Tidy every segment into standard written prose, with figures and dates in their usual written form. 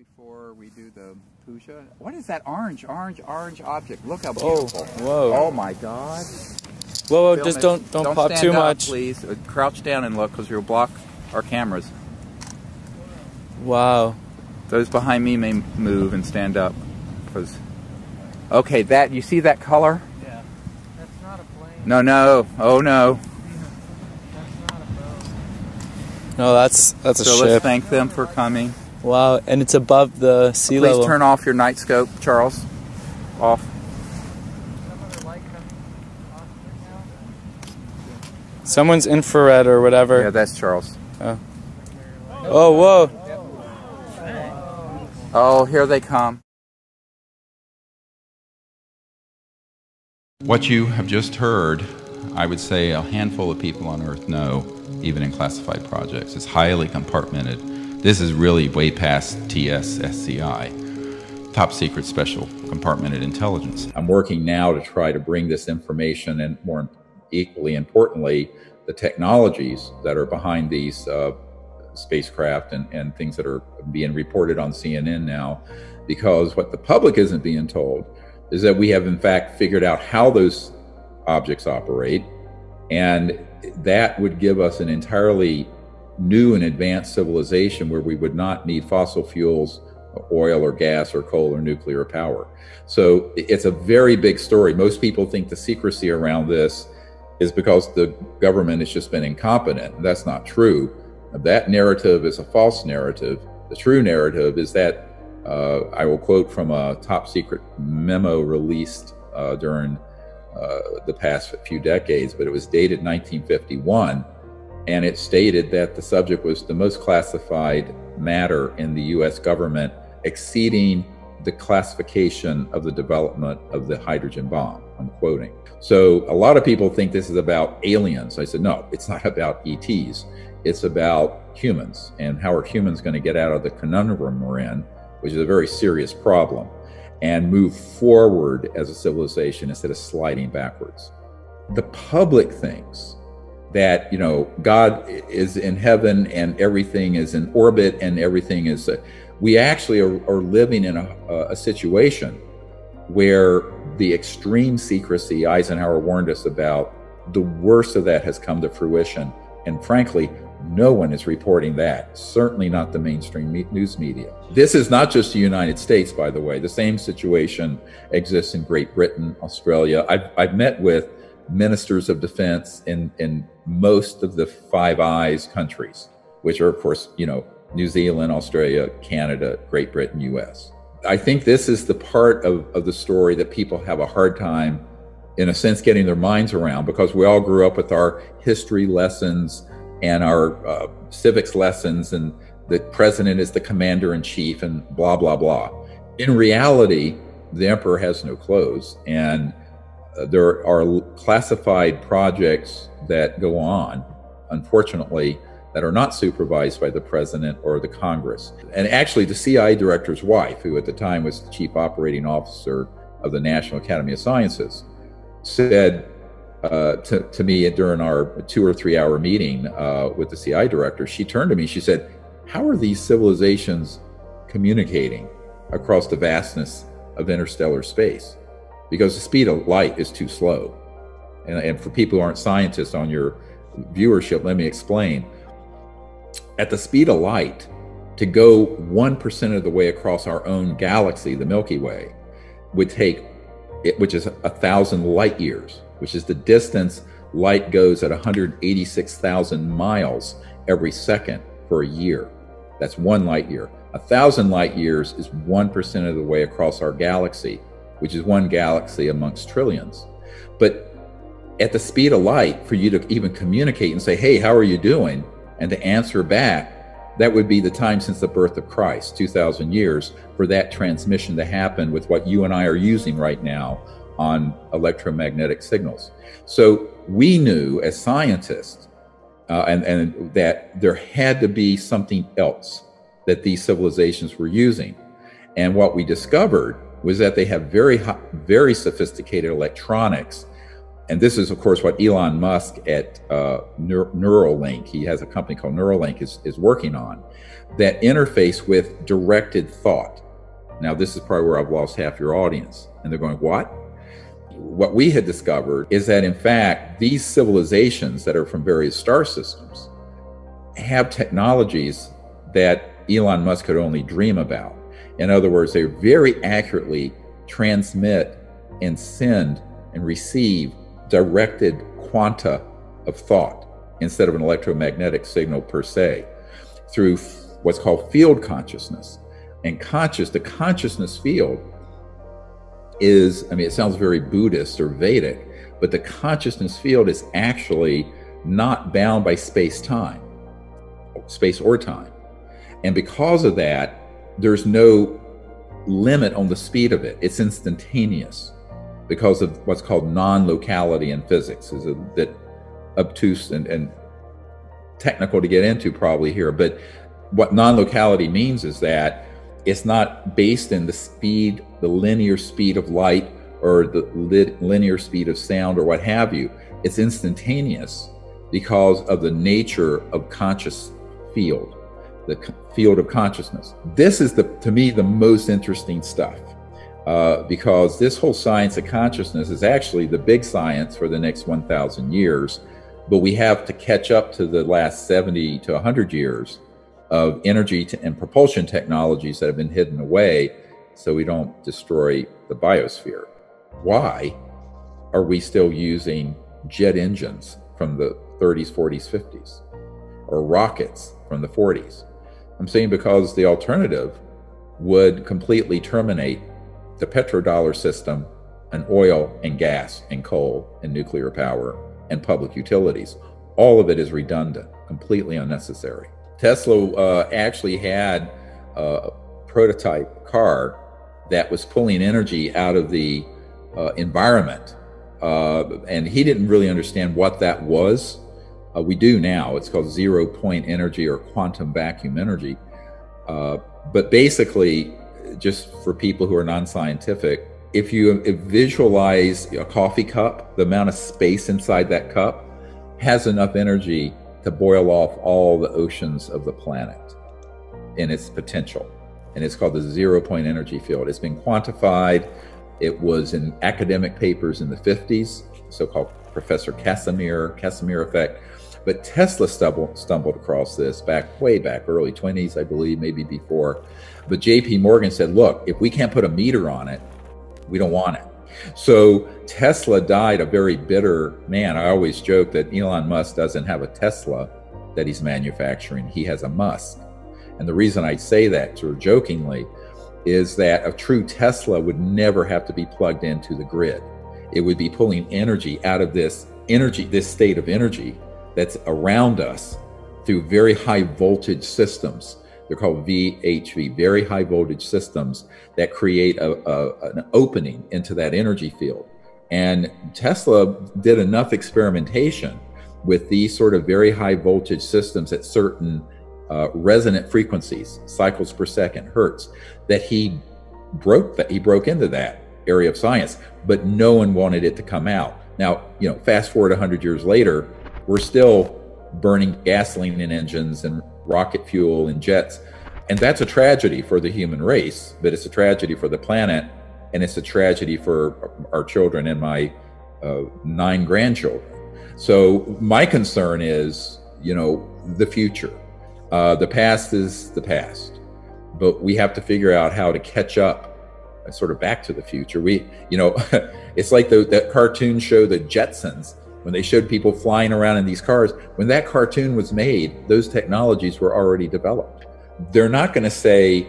before we do the puja. What is that orange object? Look how beautiful. Whoa. Oh my God. Whoa, just don't pop too much. Please. Crouch down and look, because you'll block our cameras. Wow. Those behind me may move and stand up. Okay, that, you see that color? Yeah. That's not a plane. No, no. Oh no. That's not a boat. No, that's a So ship. let's thank them for coming. Wow, and it's above the sea level. Please turn off your night scope, Charles. Off. Some other light coming off right now. Someone's infrared or whatever. Yeah, that's Charles. Oh, oh whoa. Oh, here they come. What you have just heard, I would say a handful of people on Earth know, even in classified projects. It's highly compartmented. This is really way past TS-SCI, top secret special compartmented intelligence. I'm working now to try to bring this information, and more equally importantly, the technologies that are behind these spacecraft and things that are being reported on CNN now, because what the public isn't being told is that we have in fact figured out how those objects operate, and that would give us an entirely new and advanced civilization where we would not need fossil fuels, oil or gas or coal or nuclear power. So it's a very big story. Most people think the secrecy around this is because the government has just been incompetent. That's not true. That narrative is a false narrative. The true narrative is that, I will quote from a top secret memo released during the past few decades, but it was dated 1951. And it stated that the subject was the most classified matter in the US government, exceeding the classification of the development of the hydrogen bomb. I'm quoting. So a lot of people think this is about aliens. I said, no, it's not about ETs. It's about humans, and how are humans going to get out of the conundrum we're in, which is a very serious problem, and move forward as a civilization instead of sliding backwards. The public thinks that, you know, God is in heaven and everything is in orbit and everything is, we actually are living in a situation where the extreme secrecy Eisenhower warned us about, the worst of that has come to fruition. And frankly, no one is reporting that, certainly not the mainstream news media. This is not just the United States, by the way. The same situation exists in Great Britain, Australia. I've met with ministers of defense in most of the Five Eyes countries, which are, of course, you know, New Zealand, Australia, Canada, Great Britain, US. I think this is the part of the story that people have a hard time, in a sense, getting their minds around, because we all grew up with our history lessons and our civics lessons, and the president is the commander-in-chief and blah, blah, blah. In reality, the emperor has no clothes, and there are classified projects that go on, unfortunately, that are not supervised by the president or the Congress. And actually, the CIA director's wife, who at the time was the chief operating officer of the National Academy of Sciences, said to me during our 2 or 3 hour meeting with the CIA director, she turned to me, she said, how are these civilizations communicating across the vastness of interstellar space? Because the speed of light is too slow. And for people who aren't scientists on your viewership, let me explain. At the speed of light, to go 1% of the way across our own galaxy, the Milky Way, would take, which is 1,000 light years, which is the distance light goes at 186,000 miles every second for a year. That's 1 light year. 1,000 light years is 1% of the way across our galaxy, which is one galaxy amongst trillions. But at the speed of light, for you to even communicate and say, hey, how are you doing? And to answer back, that would be the time since the birth of Christ, 2,000 years, for that transmission to happen with what you and I are using right now on electromagnetic signals. So we knew as scientists, and that there had to be something else that these civilizations were using. And what we discovered was that they have very sophisticated electronics And this is, of course, what Elon Musk at Neuralink, he has a company called Neuralink, is working on, that interface with directed thought. Now, this is probably where I've lost half your audience. And they're going, what? What we had discovered is that, in fact, these civilizations that are from various star systems have technologies that Elon Musk could only dream about. In other words, they very accurately transmit and send and receive directed quanta of thought instead of an electromagnetic signal per se, through what's called field consciousness. And the consciousness field is, I mean, it sounds very Buddhist or Vedic, but the consciousness field is actually not bound by space or time. And because of that, there's no limit on the speed of it. It's instantaneous because of what's called non-locality in physics. Is a bit obtuse and technical to get into probably here, but what non-locality means is that it's not based in the speed, the linear speed of light or the linear speed of sound or what have you. It's instantaneous because of the nature of conscious field, the field of consciousness. This is, to me, the most interesting stuff because this whole science of consciousness is actually the big science for the next 1,000 years, but we have to catch up to the last 70 to 100 years of energy and propulsion technologies that have been hidden away so we don't destroy the biosphere. Why are we still using jet engines from the 30s, 40s, 50s, or rockets from the 40s? I'm saying because the alternative would completely terminate the petrodollar system and oil and gas and coal and nuclear power and public utilities. All of it is redundant, completely unnecessary. Tesla actually had a prototype car that was pulling energy out of the environment. And he didn't really understand what that was. We do now. It's called zero-point energy or quantum vacuum energy. But basically, just for people who are non-scientific, if you visualize a coffee cup, the amount of space inside that cup has enough energy to boil off all the oceans of the planet in its potential. And it's called the zero-point energy field. It's been quantified. It was in academic papers in the 50s, so-called Professor Casimir effect. But Tesla stumbled across this way back, early 20s, I believe, maybe before. But JP Morgan said, look, if we can't put a meter on it, we don't want it. So Tesla died a very bitter man. I always joke that Elon Musk doesn't have a Tesla that he's manufacturing. He has a Musk. And the reason I say that sort of jokingly is that a true Tesla would never have to be plugged into the grid. It would be pulling energy out of this state of energy that's around us through very high voltage systems. They're called VHV, very high voltage systems that create an opening into that energy field. And Tesla did enough experimentation with these sort of very high voltage systems at certain resonant frequencies, cycles per second, hertz, that he broke into that area of science, but no one wanted it to come out. Now, fast forward 100 years later, we're still burning gasoline in engines and rocket fuel and jets. And that's a tragedy for the human race, but it's a tragedy for the planet, and it's a tragedy for our children and my 9 grandchildren. So my concern is, the future. The past is the past, but we have to figure out how to catch up sort of back to the future. It's like that cartoon show, The Jetsons, when they showed people flying around in these cars. When that cartoon was made, those technologies were already developed. They're not going to say,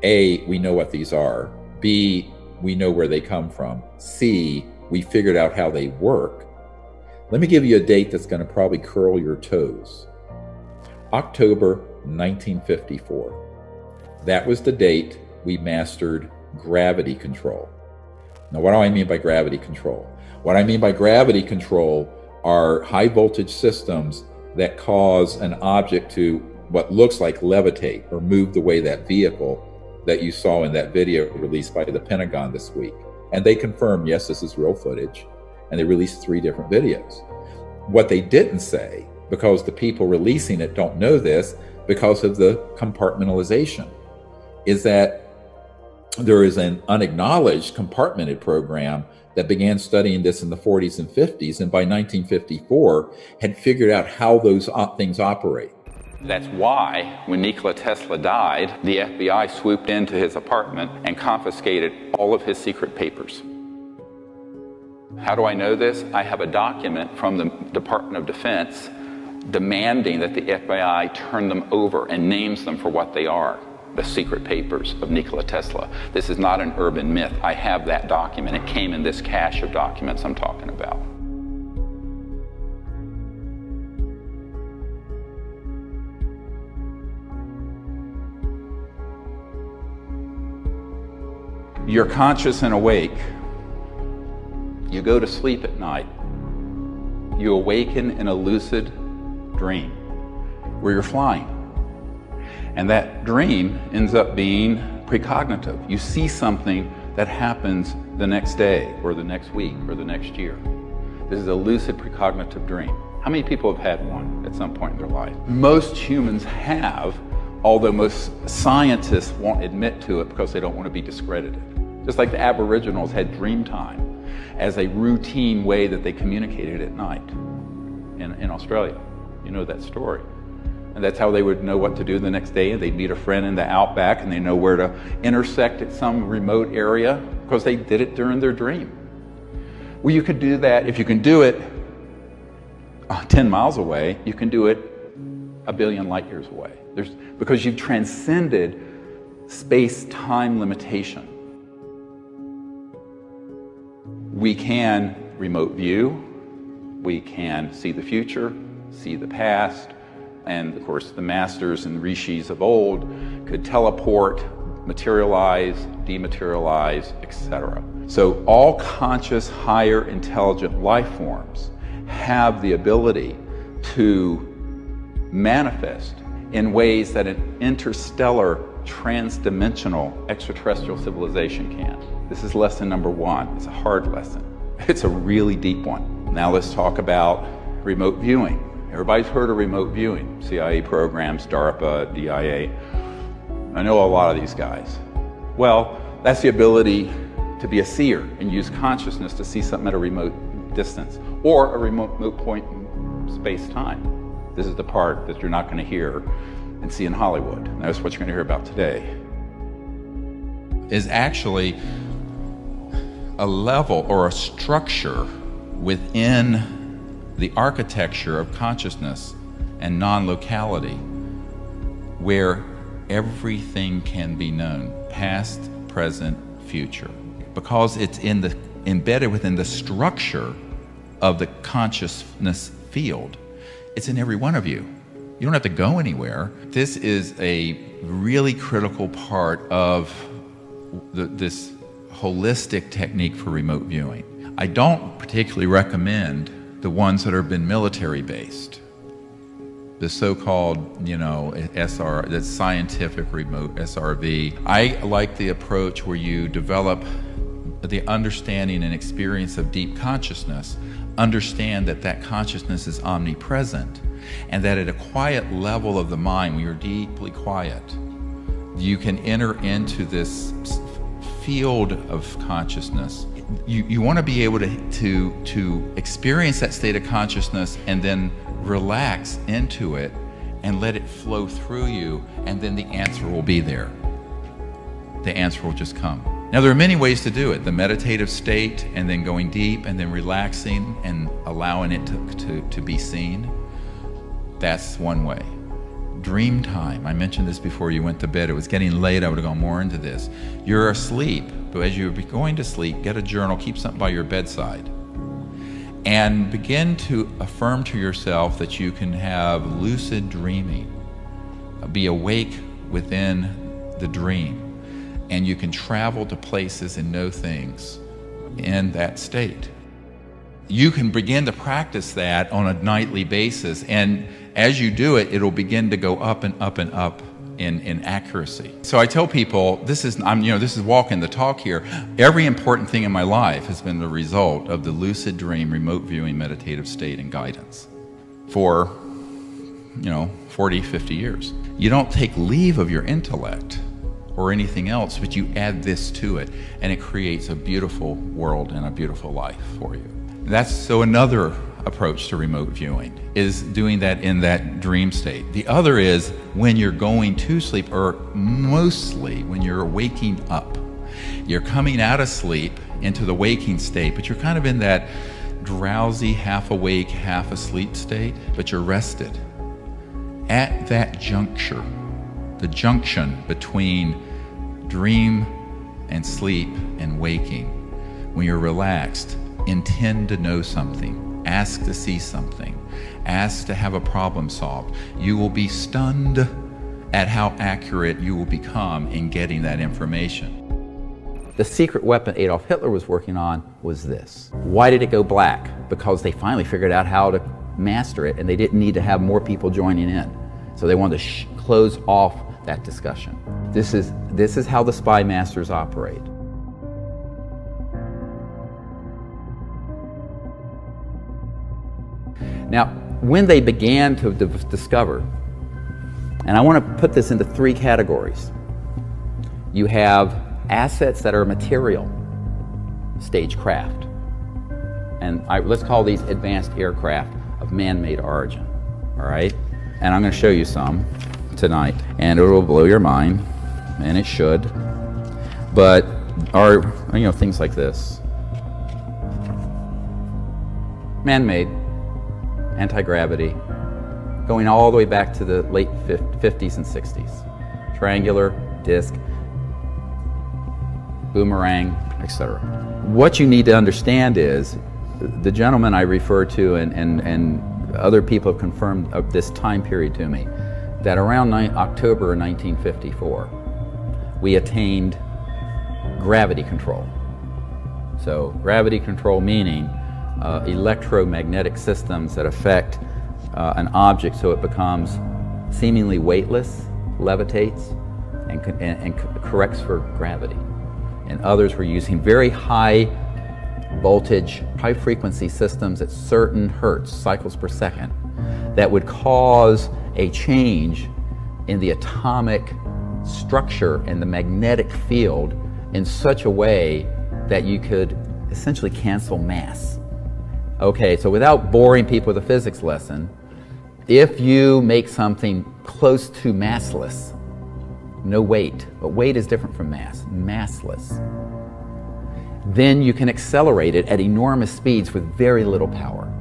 A, we know what these are, B, we know where they come from, C, we figured out how they work. Let me give you a date that's going to probably curl your toes. October 1954. That was the date we mastered gravity control. Now, what do I mean by gravity control? What I mean by gravity control are high voltage systems that cause an object to what looks like levitate or move the way that vehicle that you saw in that video released by the Pentagon this week. And they confirm, yes, this is real footage. and they released 3 different videos. What they didn't say, because the people releasing it don't know this, because of the compartmentalization, is that there is an unacknowledged compartmented program that began studying this in the 40s and 50s, and by 1954 had figured out how those things operate. That's why, when Nikola Tesla died, the FBI swooped into his apartment and confiscated all of his secret papers. How do I know this? I have a document from the Department of Defense demanding that the FBI turn them over and names them for what they are, the secret papers of Nikola Tesla. This is not an urban myth. I have that document. It came in this cache of documents I'm talking about. You're conscious and awake. You go to sleep at night. You awaken in a lucid dream where you're flying. And that dream ends up being precognitive. You see something that happens the next day or the next week or the next year. This is a lucid precognitive dream. How many people have had one at some point in their life? Most humans have, although most scientists won't admit to it because they don't want to be discredited. Just like the Aboriginals had dream time as a routine way that they communicated at night in Australia. You know that story. And that's how they would know what to do the next day. They'd meet a friend in the outback and they know where to intersect at some remote area because they did it during their dream. Well, you could do that. If you can do it 10 miles away, you can do it 1 billion light years away. Because you've transcended space-time limitation. We can remote view, we can see the future, see the past, and of course the masters and rishis of old could teleport, materialize, dematerialize, etc. So all conscious, higher intelligent life forms have the ability to manifest in ways that an interstellar, transdimensional extraterrestrial civilization can. This is lesson number 1. It's a hard lesson. It's a really deep one. Now let's talk about remote viewing. Everybody's heard of remote viewing. CIA programs, DARPA, DIA. I know a lot of these guys. Well, that's the ability to be a seer and use consciousness to see something at a remote distance or a remote point in space-time. This is the part that you're not going to hear and see in Hollywood. And that's what you're going to hear about today. Is actually a level or a structure within the architecture of consciousness and non-locality where everything can be known, past, present, future, because it's embedded within the structure of the consciousness field. It's in every one of you. You don't have to go anywhere. This is a really critical part of this holistic technique for remote viewing. I don't particularly recommend the ones that have been military based. The so-called, the scientific remote, SRV. I like the approach where you develop the understanding and experience of deep consciousness, understand that that consciousness is omnipresent, and that at a quiet level of the mind, when you're deeply quiet, you can enter into this field of consciousness. You want to be able to experience that state of consciousness and then relax into it and let it flow through you, and then the answer will be there. The answer will just come. Now, there are many ways to do it. The meditative state, and then going deep, and then relaxing and allowing it to be seen. That's one way. Dream time. I mentioned this before you went to bed. It was getting late. I would have gone more into this. You're asleep, but as you're going to sleep, get a journal, keep something by your bedside, and begin to affirm to yourself that you can have lucid dreaming. Be awake within the dream, and you can travel to places and know things in that state. You can begin to practice that on a nightly basis, and as you do it, it'll begin to go up and up and up in accuracy. So I tell people, this is walking the talk here. Every important thing in my life has been the result of the lucid dream, remote viewing, meditative state, and guidance for, 40, 50 years. You don't take leave of your intellect or anything else, but you add this to it, and it creates a beautiful world and a beautiful life for you. That's so another approach to remote viewing is doing that in that dream state. The other is when you're going to sleep, or mostly when you're waking up. You're coming out of sleep into the waking state, but you're kind of in that drowsy, half awake, half asleep state, but you're rested. At that juncture, the junction between dream and sleep and waking, when you're relaxed, intend to know something, ask to see something, ask to have a problem solved. You will be stunned at how accurate you will become in getting that information. The secret weapon Adolf Hitler was working on was this. Why did it go black? Because they finally figured out how to master it, and they didn't need to have more people joining in. So they wanted to close off that discussion. This is how the spy masters operate. Now, when they began to discover, and I want to put this into three categories. You have assets that are material, stagecraft, and let's call these advanced aircraft of man-made origin, all right? And I'm going to show you some tonight, and it will blow your mind, and it should, but are, things like this. Man-made, anti-gravity, going all the way back to the late 50s and 60s. Triangular, disc, boomerang, etc. What you need to understand is, the gentleman I referred to and other people have confirmed of this time period to me, that around October 1954, we attained gravity control. So gravity control meaning electromagnetic systems that affect an object so it becomes seemingly weightless, levitates, and corrects for gravity. And others were using very high voltage, high frequency systems at certain hertz, cycles per second, that would cause a change in the atomic structure and the magnetic field in such a way that you could essentially cancel mass. Okay, so without boring people with a physics lesson, if you make something close to massless, no weight, but weight is different from mass, massless, then you can accelerate it at enormous speeds with very little power.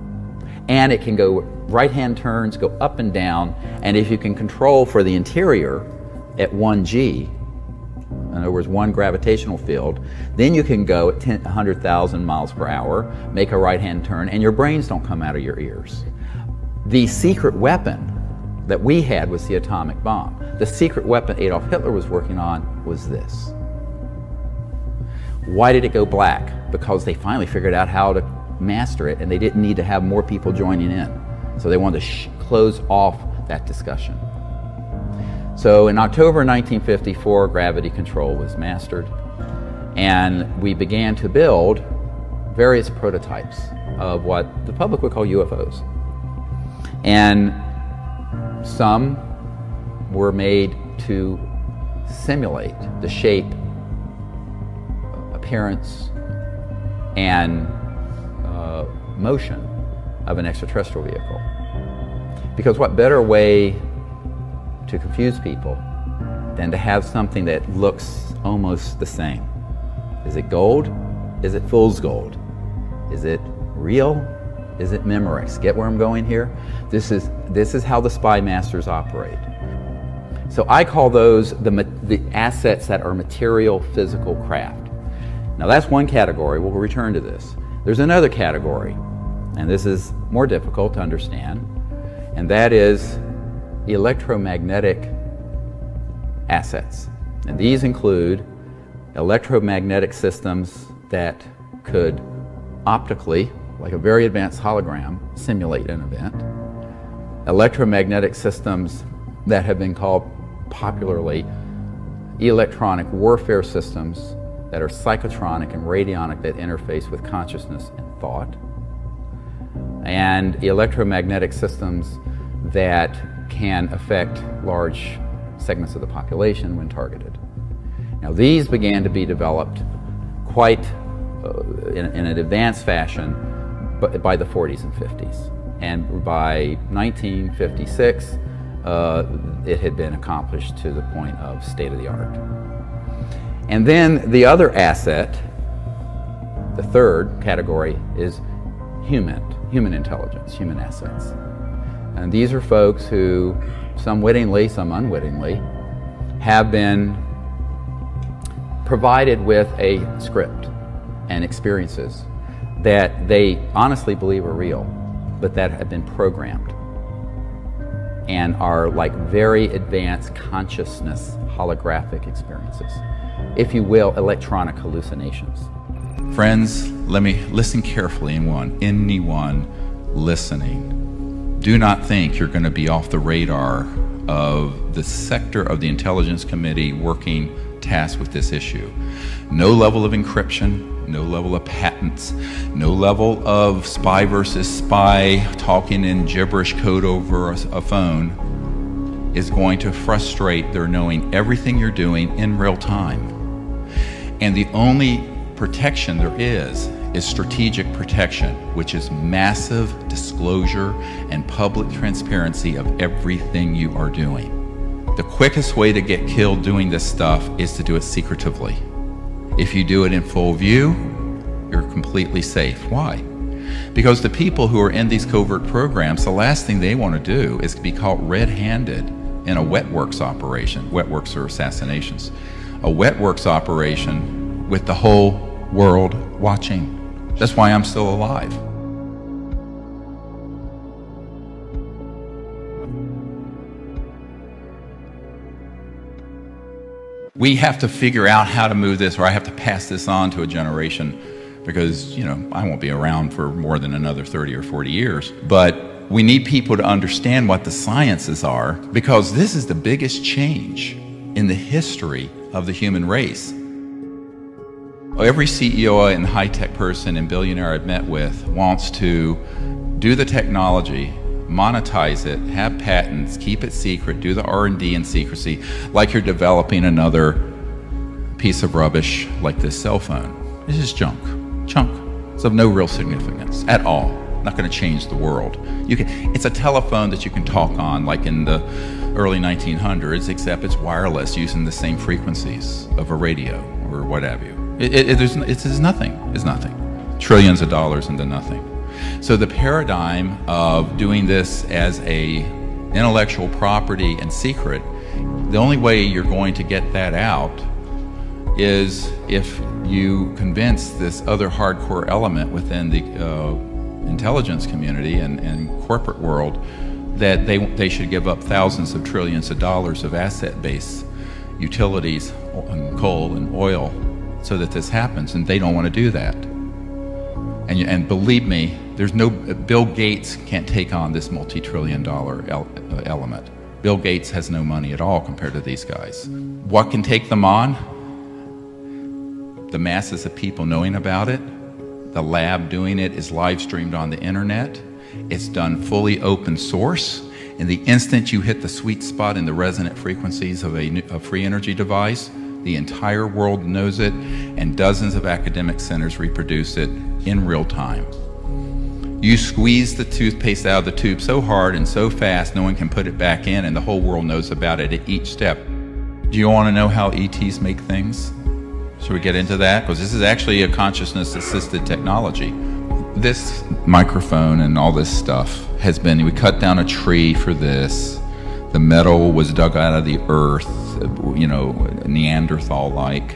And it can go right-hand turns, go up and down, and if you can control for the interior at 1G, in other words, one gravitational field, then you can go at 100,000 miles per hour, make a right-hand turn, and your brains don't come out of your ears. The secret weapon that we had was the atomic bomb. The secret weapon Adolf Hitler was working on was this. Why did it go black? Because they finally figured out how to master it, and they didn't need to have more people joining in. So they wanted to close off that discussion. So in October 1954, gravity control was mastered, and we began to build various prototypes of what the public would call UFOs. And some were made to simulate the shape, appearance, and motion of an extraterrestrial vehicle. Because what better way to confuse people than to have something that looks almost the same? Is it gold? Is it fool's gold? Is it real? Is it Memorex? Get where I'm going here? This is how the spy masters operate. So I call those the assets that are material physical craft. Now that's one category. We'll return to this. There's another category, and this is more difficult to understand, and that is electromagnetic assets. And these include electromagnetic systems that could optically, like a very advanced hologram, simulate an event. Electromagnetic systems that have been called popularly electronic warfare systems that are psychotronic and radionic that interface with consciousness and thought, and electromagnetic systems that can affect large segments of the population when targeted. Now, these began to be developed quite in an advanced fashion by the 40s and 50s. And by 1956, it had been accomplished to the point of state-of-the-art. And then the other asset, the third category, is human intelligence, human assets. And these are folks who, some wittingly, some unwittingly, have been provided with a script and experiences that they honestly believe are real, but that have been programmed and are like very advanced consciousness holographic experiences. If you will, electronic hallucinations. Friends, let me listen carefully. Anyone listening, do not think you're going to be off the radar of the sector of the Intelligence Committee working tasked with this issue. No level of encryption, no level of patents, no level of spy versus spy talking in gibberish code over a phone is going to frustrate their knowing everything you're doing in real time. And the only protection there is strategic protection, which is massive disclosure and public transparency of everything you are doing. The quickest way to get killed doing this stuff is to do it secretively. If you do it in full view, you're completely safe. Why? Because the people who are in these covert programs, the last thing they want to do is be caught red-handed in a wet works operation. Wet works are assassinations. A wet works operation with the whole world watching. That's why I'm still alive. We have to figure out how to move this, or I have to pass this on to a generation, because, you know, I won't be around for more than another 30 or 40 years. But we need people to understand what the sciences are, because this is the biggest change in the history of the human race. Every CEO and high-tech person and billionaire I've met with wants to do the technology, monetize it, have patents, keep it secret, do the R&D in secrecy, like you're developing another piece of rubbish like this cell phone. This is junk. It's of no real significance at all. Not going to change the world. It's a telephone that you can talk on like in the early 1900s, except it's wireless using the same frequencies of a radio or what have you. It's nothing. It's nothing. Trillions of dollars into nothing. So the paradigm of doing this as a intellectual property and secret, the only way you're going to get that out is if you convince this other hardcore element within the intelligence community and corporate world that they should give up thousands of trillions of dollars of asset-based utilities and coal and oil so that this happens, and they don't want to do that. And believe me, there's no, Bill Gates can't take on this multi-trillion-dollar element. Bill Gates has no money at all compared to these guys. What can take them on? The masses of people knowing about it. The lab doing it is live streamed on the internet. It's done fully open source. And the instant you hit the sweet spot in the resonant frequencies of a free energy device, the entire world knows it, and dozens of academic centers reproduce it in real time. You squeeze the toothpaste out of the tube so hard and so fast, no one can put it back in, and the whole world knows about it at each step. Do you want to know how ETs make things? Should we get into that? Because this is actually a consciousness-assisted technology. This microphone and all this stuff has been, we cut down a tree for this. The metal was dug out of the earth, you know, Neanderthal-like,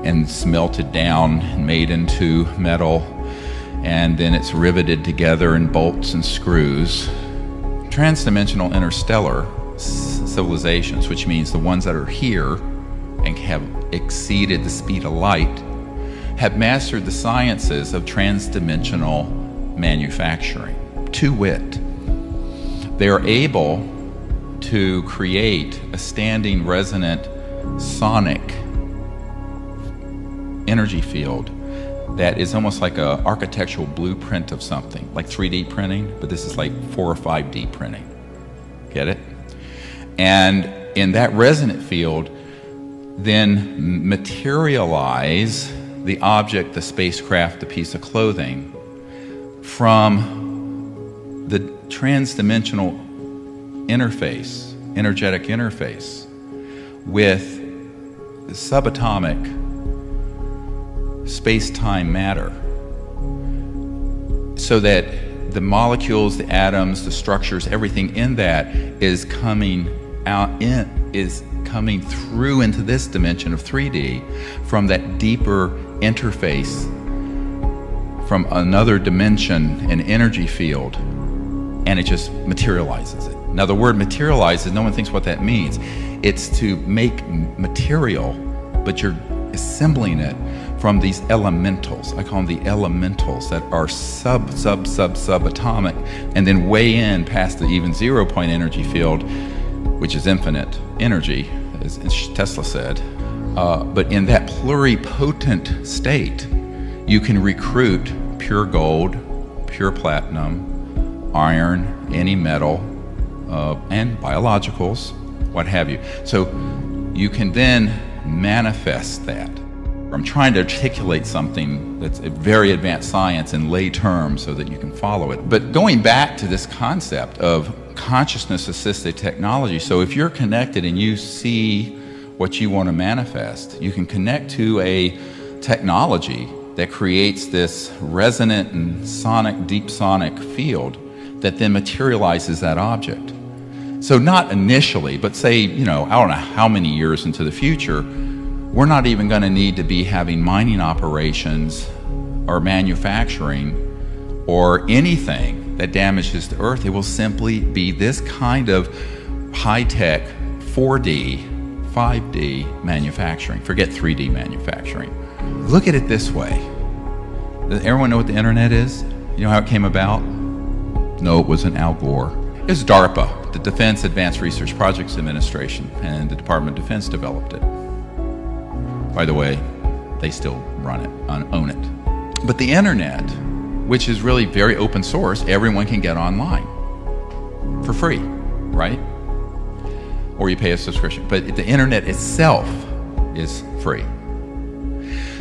and smelted down and made into metal, and then it's riveted together in bolts and screws. Transdimensional interstellar civilizations, which means the ones that are here and have exceeded the speed of light, have mastered the sciences of transdimensional manufacturing. To wit, they are able to create a standing resonant sonic energy field that is almost like an architectural blueprint of something, like 3D printing, but this is like 4 or 5D printing. Get it? And in that resonant field, then materialize the object, the spacecraft, the piece of clothing from the trans-dimensional interface, energetic interface with subatomic space-time matter, so that the molecules, the atoms, the structures, everything in that is coming through into this dimension of 3D from that deeper interface from another dimension, an energy field, and it just materializes it. Now the word materializes, no one thinks what that means. It's to make material, but you're assembling it from these elementals. I call them the elementals that are subatomic, and then way in past the even 0 point energy field, which is infinite energy, as Tesla said. But in that pluripotent state, you can recruit pure gold, pure platinum, iron, any metal, and biologicals, what have you. So you can then manifest that. I'm trying to articulate something that's a very advanced science in lay terms so that you can follow it. But going back to this concept of consciousness-assisted technology, so if you're connected and you see what you want to manifest, you can connect to a technology that creates this resonant and sonic, deep sonic field that then materializes that object. So not initially, but say, you know, I don't know how many years into the future, we're not even going to need to be having mining operations or manufacturing or anything that damages the earth. It will simply be this kind of high-tech 4D, 5D manufacturing. Forget 3D manufacturing. Look at it this way. Does everyone know what the internet is? You know how it came about? No, it wasn't Al Gore. It was DARPA, the Defense Advanced Research Projects Administration, and the Department of Defense developed it. By the way, they still run it, own it. But the internet, which is really very open source, everyone can get online for free, right? Or you pay a subscription. But the internet itself is free.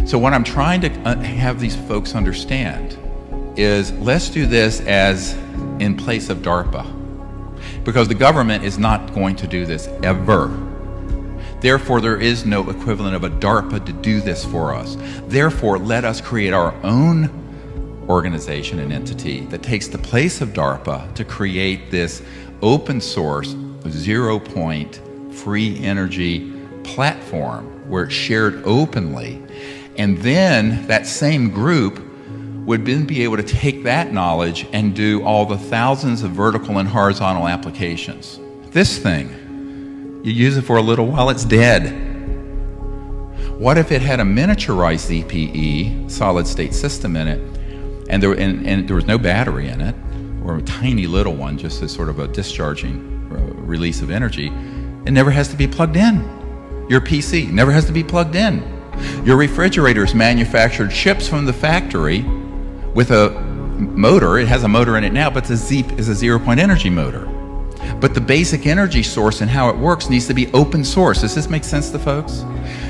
So what I'm trying to have these folks understand is, let's do this as in place of DARPA, because the government is not going to do this ever. Therefore, there is no equivalent of a DARPA to do this for us. Therefore, let us create our own organization and entity that takes the place of DARPA to create this open source, 0 point, free energy platform where it's shared openly. And then that same group would then be able to take that knowledge and do all the thousands of vertical and horizontal applications. This thing, you use it for a little while, it's dead. What if it had a miniaturized ZPE, solid state system in it, and there was no battery in it, or a tiny little one, just as sort of a discharging release of energy? It never has to be plugged in. Your PC never has to be plugged in. Your refrigerator is manufactured, ships from the factory with a motor. It has a motor in it now, but it's a 0 point energy motor. But the basic energy source and how it works needs to be open source. Does this make sense to folks?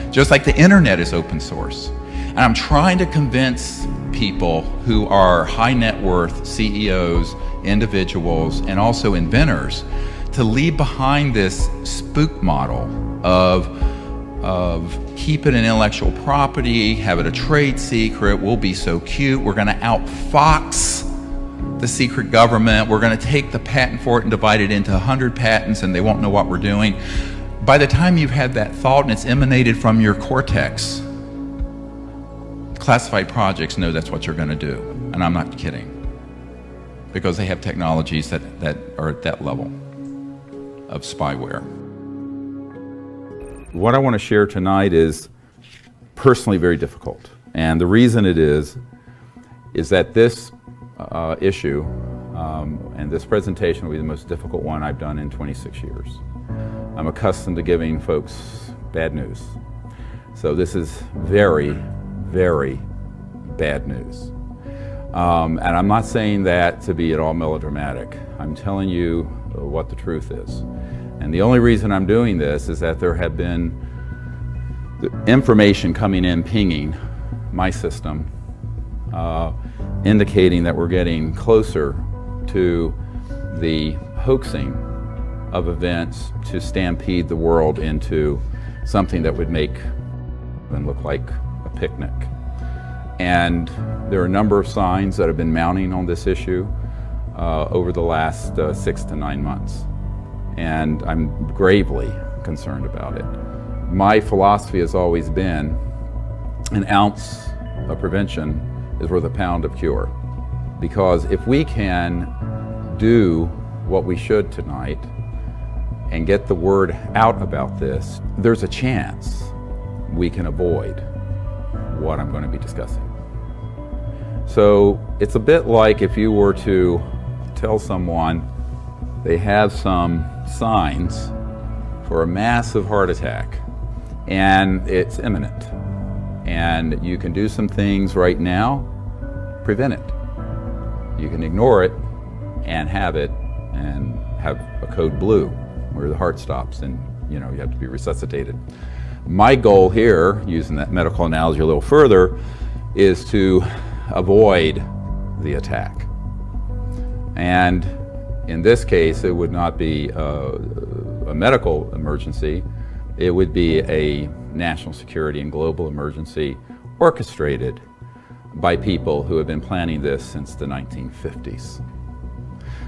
Just like the internet is open source. And I'm trying to convince people who are high net worth CEOs, individuals, and also inventors to leave behind this spook model of keep it an intellectual property, have it a trade secret, we'll be so cute, we're going to outfox the secret government, we're going to take the patent for it and divide it into 100 patents and they won't know what we're doing. By the time you've had that thought and it's emanated from your cortex, classified projects know that's what you're going to do. And I'm not kidding. Because they have technologies that are at that level of spyware. What I want to share tonight is personally very difficult. And the reason it is that this issue And this presentation will be the most difficult one I've done in 26 years. I'm accustomed to giving folks bad news. So this is very, very bad news. And I'm not saying that to be at all melodramatic. I'm telling you what the truth is. And the only reason I'm doing this is that there have been information coming in, pinging my system, indicating that we're getting closer to the hoaxing of events to stampede the world into something that would make and look like a picnic. And there are a number of signs that have been mounting on this issue over the last 6 to 9 months. And I'm gravely concerned about it. My philosophy has always been an ounce of prevention is worth a pound of cure. Because if we can do what we should tonight and get the word out about this, there's a chance we can avoid what I'm going to be discussing. So it's a bit like if you were to tell someone they have some signs for a massive heart attack and it's imminent, and you can do some things right now, prevent it. You can ignore it and have it and have a code blue where the heart stops and you have to be resuscitated. My goal here, using that medical analogy a little further, is to avoid the attack. And in this case, it would not be a medical emergency. It would be a national security and global emergency orchestrated by people who have been planning this since the 1950s.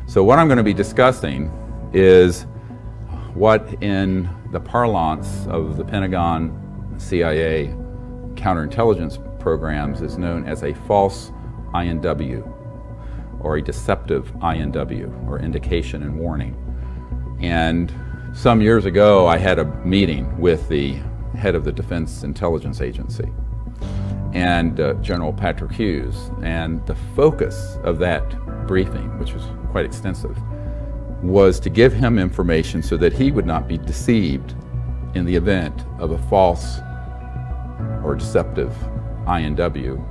So what I'm going to be discussing is what in the parlance of the Pentagon, CIA, counterintelligence programs is known as a false INW, or a deceptive INW, or indication and warning. And some years ago, I had a meeting with the head of the Defense Intelligence Agency and General Patrick Hughes, and the focus of that briefing, which was quite extensive, was to give him information so that he would not be deceived in the event of a false or deceptive INW,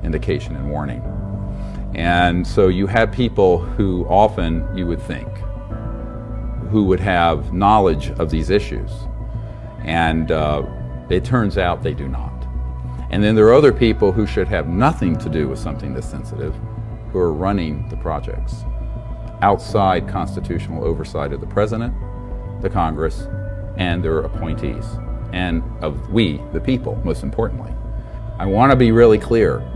indication and warning. And so you have people who often, you would think, who would have knowledge of these issues, and it turns out they do not. And then there are other people who should have nothing to do with something this sensitive, who are running the projects outside constitutional oversight of the President, the Congress, and their appointees, and of we, the people, most importantly. I want to be really clear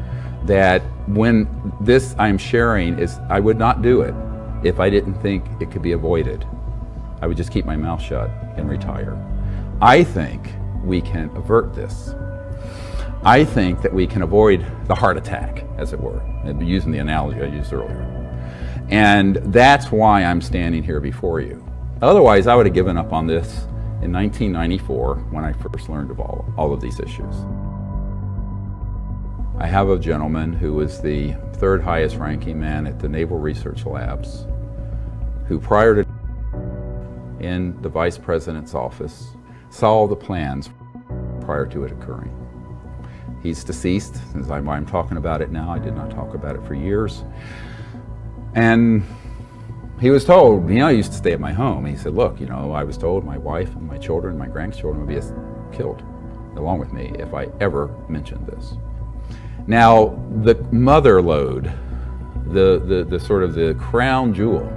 that when this I'm sharing is, I would not do it if I didn't think it could be avoided. I would just keep my mouth shut and retire. I think we can avert this. I think that we can avoid the heart attack, as it were, using the analogy I used earlier. And that's why I'm standing here before you. Otherwise, I would have given up on this in 1994 when I first learned of all of these issues. I have a gentleman who was the third highest ranking man at the Naval Research Labs, who prior to in the Vice President's office saw all the plans prior to it occurring. He's deceased, since I'm talking about it now. I did not talk about it for years. And he was told, I used to stay at my home. He said, look, I was told my wife and my children, my grandchildren would be killed along with me if I ever mentioned this. Now, the mother lode, the sort of the crown jewel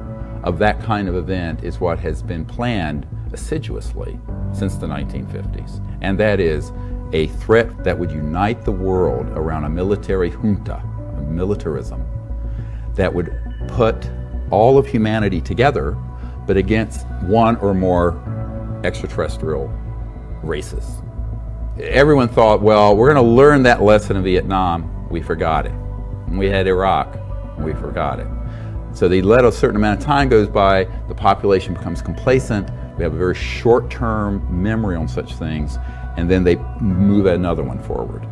of that kind of event is what has been planned assiduously since the 1950s. And that is a threat that would unite the world around a military junta, a militarism, that would put all of humanity together, but against one or more extraterrestrial races. Everyone thought, well, we're going to learn that lesson in Vietnam. We forgot it. We had Iraq. We forgot it. So they let a certain amount of time goes by, the population becomes complacent, we have a very short-term memory on such things, and then they move another one forward.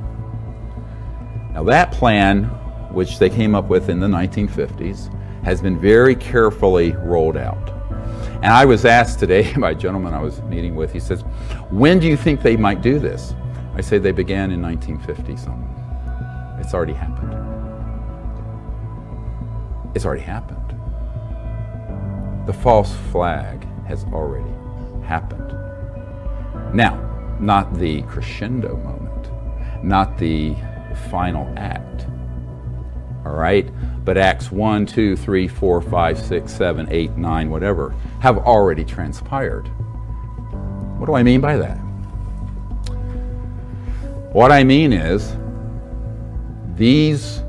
Now that plan which they came up with in the 1950s, has been very carefully rolled out. And I was asked today by a gentleman I was meeting with, he says, when do you think they might do this? I say they began in 1950 something. It's already happened. It's already happened. The false flag has already happened. Now, not the crescendo moment, not the final act, all right? But acts 1, 2, 3, 4, 5, 6, 7, 8, 9, whatever, have already transpired. What do I mean by that? What I mean is, these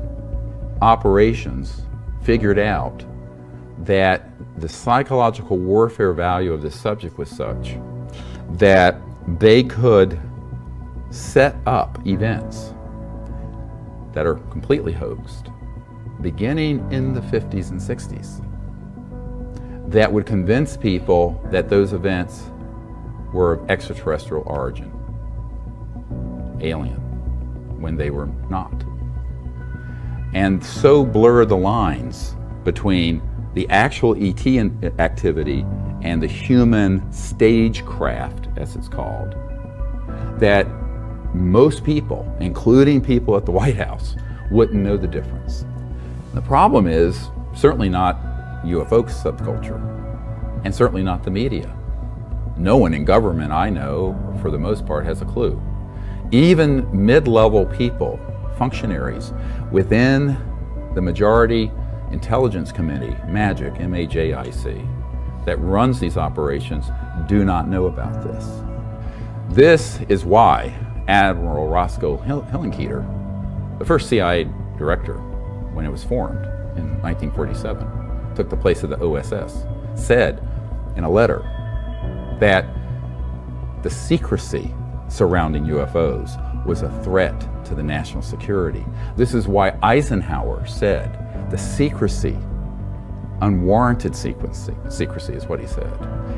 operations figured out that the psychological warfare value of this subject was such that they could set up events that are completely hoaxed, beginning in the 50s and 60s, that would convince people that those events were of extraterrestrial origin, alien, when they were not. And so blur the lines between the actual ET activity and the human stagecraft, as it's called, that most people, including people at the White House, wouldn't know the difference. The problem is certainly not UFO subculture, and certainly not the media. No one in government I know, for the most part, has a clue. Even mid-level people, functionaries within the majority intelligence committee, MAGIC, M-A-J-I-C, that runs these operations, do not know about this. This is why Admiral Roscoe Hillenkoetter, the first CIA director when it was formed in 1947, took the place of the OSS, said in a letter that the secrecy surrounding UFOs was a threat to the national security. This is why Eisenhower said the secrecy, unwarranted secrecy is what he said,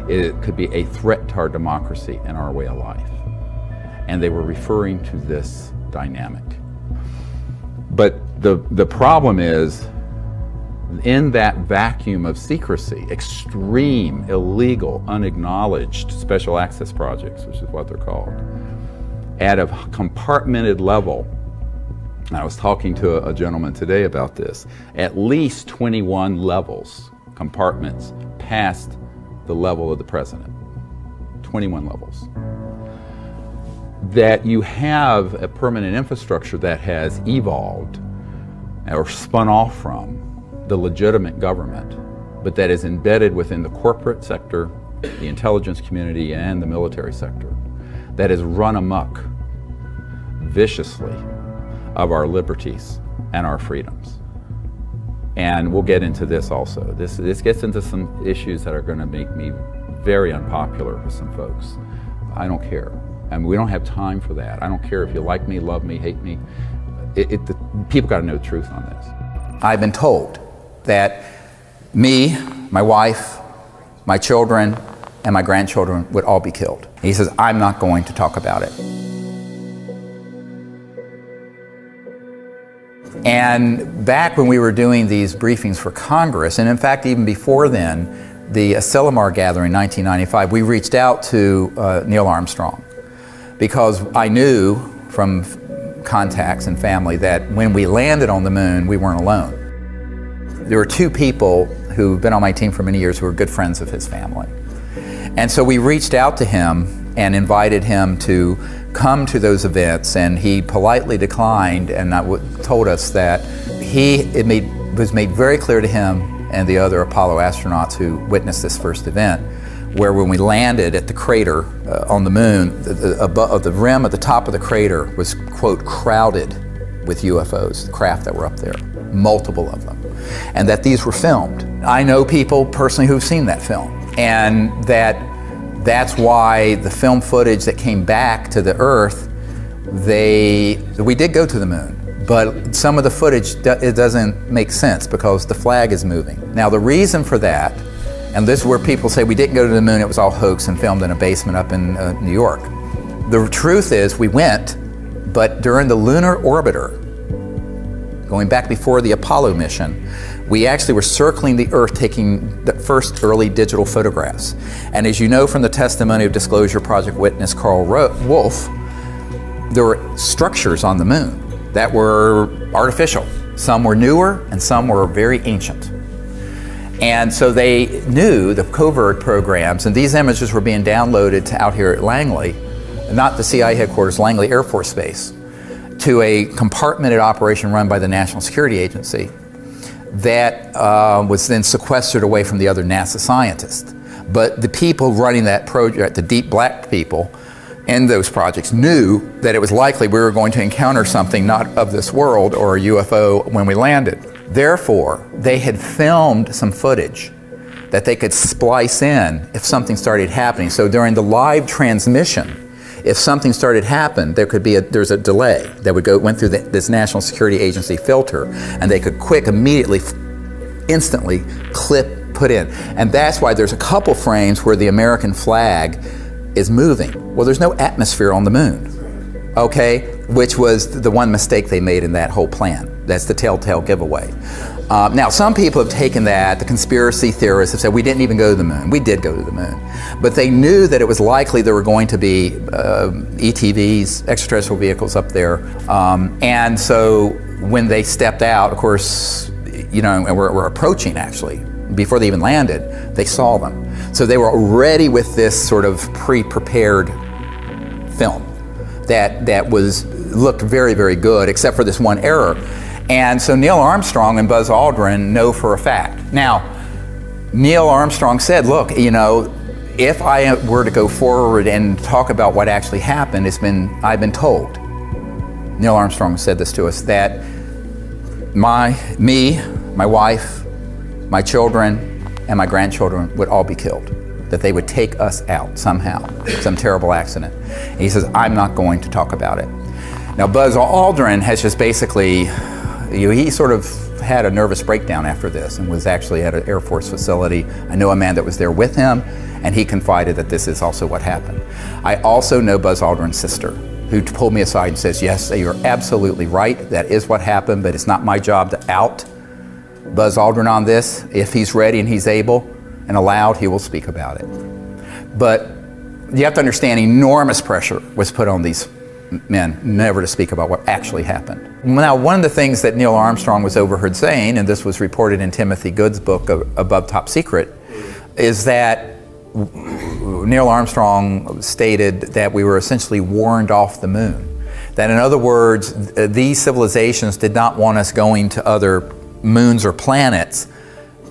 it could be a threat to our democracy and our way of life. And they were referring to this dynamic. But the problem is, in that vacuum of secrecy, extreme, illegal, unacknowledged special access projects, which is what they're called, at a compartmented level, and I was talking to a gentleman today about this, at least 21 levels, compartments, past the level of the president. 21 levels. That you have a permanent infrastructure that has evolved or spun off from the legitimate government, but that is embedded within the corporate sector, the intelligence community, and the military sector, that is run amok viciously of our liberties and our freedoms. And we'll get into this also. This gets into some issues that are going to make me very unpopular with some folks. I don't care. I mean, we don't have time for that. I don't care if you like me, love me, hate me. People got to know the truth on this. I've been told that me, my wife, my children, and my grandchildren would all be killed. He says, I'm not going to talk about it. And back when we were doing these briefings for Congress, and in fact even before then, the Asilomar gathering in 1995, we reached out to Neil Armstrong, because I knew from contacts and family that when we landed on the moon, we weren't alone. There were two people who've been on my team for many years who were good friends of his family. And so we reached out to him and invited him to come to those events, and he politely declined and told us that it was made very clear to him and the other Apollo astronauts who witnessed this first event, where when we landed at the crater on the moon, the rim at the top of the crater was, quote, crowded with UFOs, the craft that were up there, multiple of them, and that these were filmed. I know people personally who've seen that film, and that's why the film footage that came back to the Earth, we did go to the moon, but some of the footage, it doesn't make sense because the flag is moving. Now the reason for that, and this is where people say we didn't go to the moon, it was all hoax and filmed in a basement up in New York. The truth is we went, but during the lunar orbiter, going back before the Apollo mission, we actually were circling the Earth taking the first early digital photographs. And as you know from the testimony of Disclosure Project witness Carl Wolf, there were structures on the moon that were artificial. Some were newer and some were very ancient. And so they knew the covert programs, and these images were being downloaded to out here at Langley, not the CIA headquarters, Langley Air Force Base, to a compartmented operation run by the National Security Agency that was then sequestered away from the other NASA scientists. But the people running that project, the deep black people in those projects, knew that it was likely we were going to encounter something not of this world or a UFO when we landed. Therefore, they had filmed some footage that they could splice in if something started happening. So during the live transmission, if something started happening, there's a delay that went through this National Security Agency filter, and they could immediately, instantly put in. And that's why there's a couple frames where the American flag is moving. Well, there's no atmosphere on the moon, okay? Which was the one mistake they made in that whole plan. That's the telltale giveaway. Now, some people have taken that, the conspiracy theorists have said, we didn't even go to the moon. We did go to the moon. But they knew that it was likely there were going to be ETVs, extraterrestrial vehicles up there. And so when they stepped out, of course, you know, and we're approaching actually, before they even landed, they saw them. So they were already with this sort of pre-prepared film that looked very, very good, except for this one error. And so Neil Armstrong and Buzz Aldrin know for a fact. Now, Neil Armstrong said, look, you know, if I were to go forward and talk about what actually happened, I've been told, Neil Armstrong said this to us, that my wife, my children, and my grandchildren would all be killed, that they would take us out somehow, some terrible accident. And he says, I'm not going to talk about it. Now, Buzz Aldrin has just basically, he sort of had a nervous breakdown after this and was actually at an Air Force facility. I know a man that was there with him, and he confided that this is also what happened. I also know Buzz Aldrin's sister, who pulled me aside and says, yes, you're absolutely right, that is what happened, but it's not my job to out Buzz Aldrin on this. If he's ready and he's able and allowed, he will speak about it. But you have to understand, enormous pressure was put on these men never to speak about what actually happened. Now, one of the things that Neil Armstrong was overheard saying, and this was reported in Timothy Good's book, Above Top Secret, is that Neil Armstrong stated that we were essentially warned off the moon. That in other words, these civilizations did not want us going to other moons or planets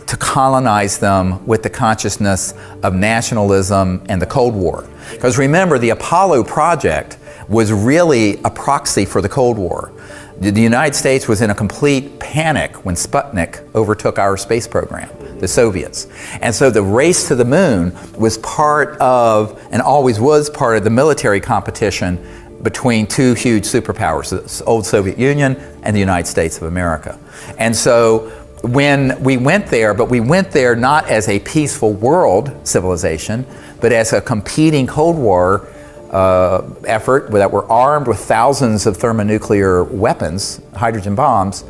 to colonize them with the consciousness of nationalism and the Cold War. Because remember, the Apollo project was really a proxy for the Cold War. The United States was in a complete panic when Sputnik overtook our space program, the Soviets. And so the race to the moon was part of, and always was part of, the military competition between two huge superpowers, the old Soviet Union and the United States of America. And so when we went there, but we went there not as a peaceful world civilization, but as a competing Cold War effort that were armed with thousands of thermonuclear weapons, hydrogen bombs,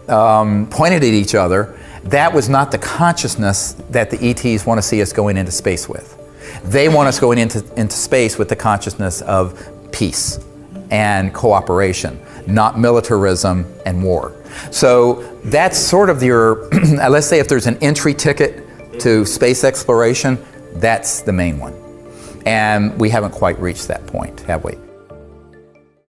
pointed at each other. That was not the consciousness that the ETs want to see us going into space with. They want us going into space with the consciousness of peace and cooperation, not militarism and war. So that's sort of your, let's say if there's an entry ticket to space exploration, that's the main one. And we haven't quite reached that point, have we?